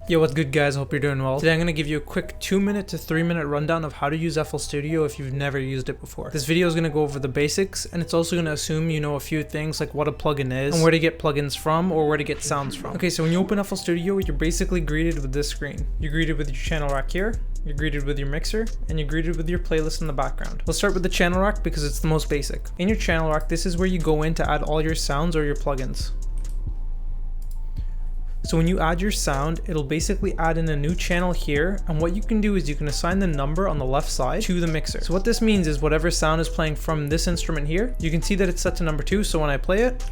Yo, what's good guys? Hope you're doing well. Today I'm going to give you a quick 2-minute to 3-minute rundown of how to use FL Studio if you've never used it before. This video is going to go over the basics, and it's also going to assume you know a few things like what a plugin is and where to get plugins from or where to get sounds from. Okay, so when you open FL Studio, you're basically greeted with this screen. You're greeted with your channel rack here, you're greeted with your mixer, and you're greeted with your playlist in the background. Let's start with the channel rack because it's the most basic. In your channel rack, this is where you go in to add all your sounds or your plugins. So when you add your sound, it'll basically add in a new channel here, and what you can do is you can assign the number on the left side to the mixer. So what this means is whatever sound is playing from this instrument here, you can see that it's set to number 2, so when I play it,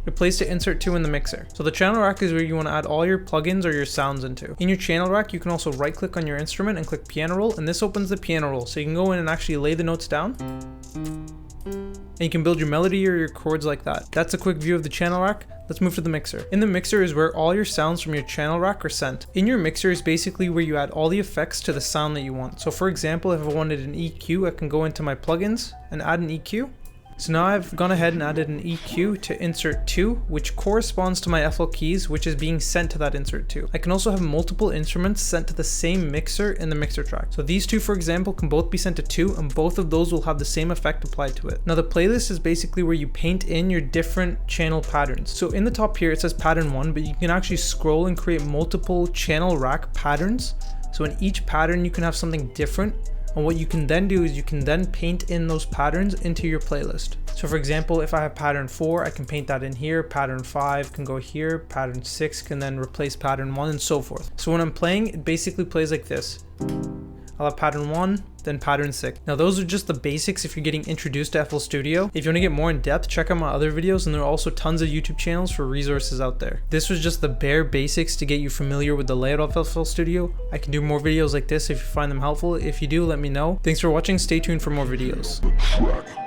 it plays to insert 2 in the mixer. So the channel rack is where you want to add all your plugins or your sounds into. In your channel rack, you can also right click on your instrument and click piano roll, and this opens the piano roll, so you can go in and actually lay the notes down. And you can build your melody or your chords like that. That's a quick view of the channel rack. Let's move to the mixer. In the mixer is where all your sounds from your channel rack are sent. In your mixer is basically where you add all the effects to the sound that you want. So for example, if I wanted an EQ, I can go into my plugins and add an EQ. So now I've gone ahead and added an EQ to insert 2, which corresponds to my FL keys, which is being sent to that insert 2. I can also have multiple instruments sent to the same mixer in the mixer track. So these two, for example, can both be sent to 2, and both of those will have the same effect applied to it. Now the playlist is basically where you paint in your different channel patterns. So in the top here, it says pattern 1, but you can actually scroll and create multiple channel rack patterns. So in each pattern, you can have something different. And what you can then do is you can then paint in those patterns into your playlist. So for example, if I have pattern 4, I can paint that in here, pattern 5 can go here, pattern 6 can then replace pattern 1 and so forth. So when I'm playing, it basically plays like this. I'll have pattern 1, then pattern 6. Now those are just the basics if you're getting introduced to FL Studio. If you want to get more in depth, check out my other videos, and there are also tons of YouTube channels for resources out there. This was just the bare basics to get you familiar with the layout of FL Studio. I can do more videos like this if you find them helpful. If you do, let me know. Thanks for watching. Stay tuned for more videos.